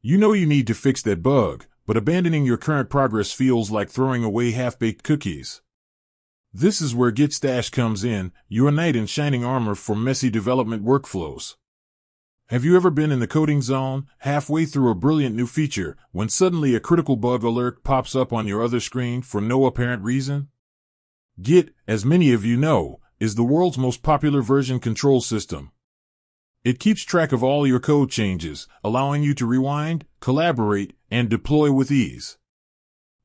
You know you need to fix that bug, but abandoning your current progress feels like throwing away half-baked cookies. This is where Git Stash comes in, your knight in shining armor for messy development workflows. Have you ever been in the coding zone, halfway through a brilliant new feature, when suddenly a critical bug alert pops up on your other screen for no apparent reason? Git, as many of you know, is the world's most popular version control system. It keeps track of all your code changes, allowing you to rewind, collaborate, and deploy with ease.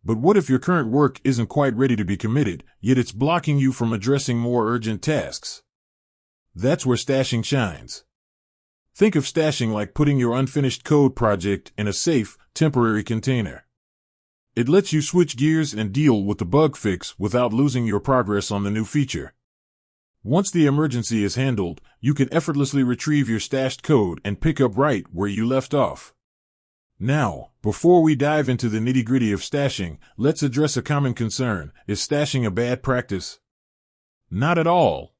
But what if your current work isn't quite ready to be committed, yet it's blocking you from addressing more urgent tasks? That's where stashing shines. Think of stashing like putting your unfinished code project in a safe, temporary container. It lets you switch gears and deal with the bug fix without losing your progress on the new feature. Once the emergency is handled, you can effortlessly retrieve your stashed code and pick up right where you left off. Now, before we dive into the nitty-gritty of stashing, let's address a common concern. Is stashing a bad practice? Not at all.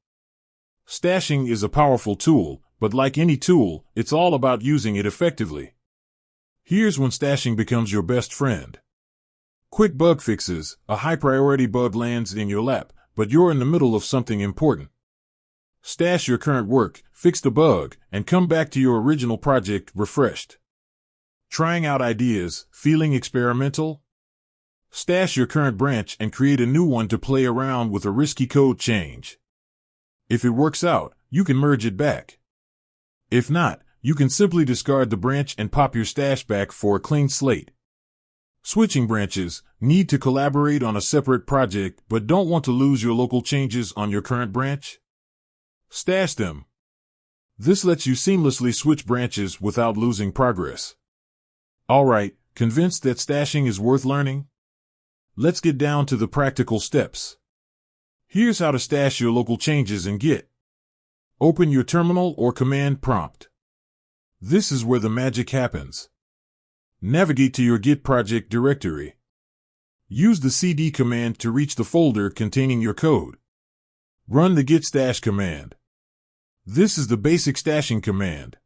Stashing is a powerful tool, but like any tool, it's all about using it effectively. Here's when stashing becomes your best friend. Quick bug fixes. A high-priority bug lands in your lap, but you're in the middle of something important. Stash your current work, fix the bug, and come back to your original project refreshed. Trying out ideas, feeling experimental? Stash your current branch and create a new one to play around with a risky code change. If it works out, you can merge it back. If not, you can simply discard the branch and pop your stash back for a clean slate. Switching branches. Need to collaborate on a separate project but don't want to lose your local changes on your current branch? Stash them. This lets you seamlessly switch branches without losing progress. Alright, convinced that stashing is worth learning? Let's get down to the practical steps. Here's how to stash your local changes in Git. Open your terminal or command prompt. This is where the magic happens. Navigate to your Git project directory. Use the cd command to reach the folder containing your code. Run the git stash command. This is the basic stashing command.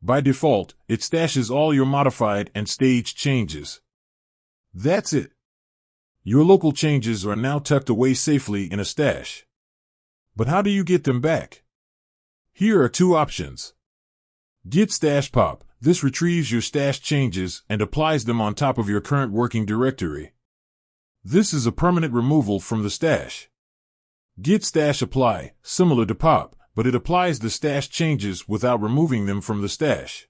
By default, it stashes all your modified and staged changes. That's it. Your local changes are now tucked away safely in a stash. But how do you get them back? Here are two options. Git stash pop. This retrieves your stashed changes and applies them on top of your current working directory. This is a permanent removal from the stash. Git stash apply, similar to pop, but it applies the stashed changes without removing them from the stash.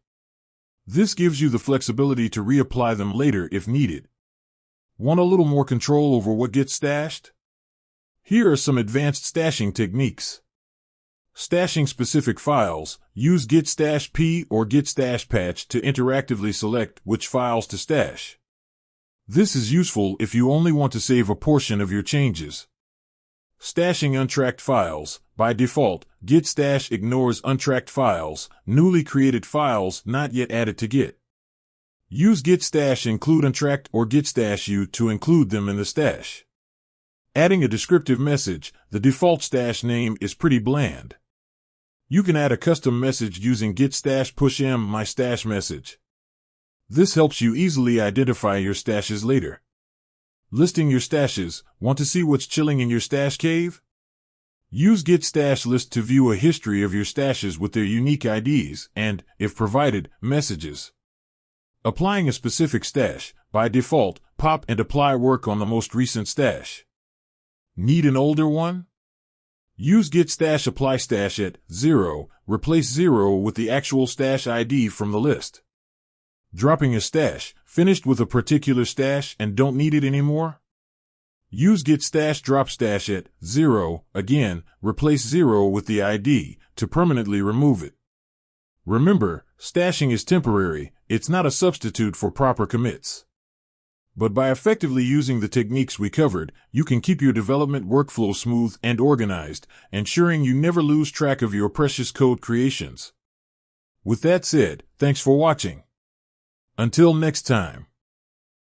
This gives you the flexibility to reapply them later if needed. Want a little more control over what gets stashed? Here are some advanced stashing techniques. Stashing specific files. Use git stash p or git stash patch to interactively select which files to stash. This is useful if you only want to save a portion of your changes. Stashing untracked files. By default, git stash ignores untracked files, newly created files not yet added to Git. Use git stash include untracked or git stash u to include them in the stash. Adding a descriptive message. The default stash name is pretty bland. You can add a custom message using git stash push m my stash message. This helps you easily identify your stashes later. Listing your stashes. Want to see what's chilling in your stash cave? Use git stash list to view a history of your stashes with their unique IDs and, if provided, messages. Applying a specific stash. By default, pop and apply work on the most recent stash. Need an older one? Use git stash apply stash at 0, replace 0 with the actual stash ID from the list. Dropping a stash, finished with a particular stash and don't need it anymore? Use git stash drop stash at 0, again, replace 0 with the ID, to permanently remove it. Remember, stashing is temporary, it's not a substitute for proper commits. But by effectively using the techniques we covered, you can keep your development workflow smooth and organized, ensuring you never lose track of your precious code creations. With that said, thanks for watching. Until next time.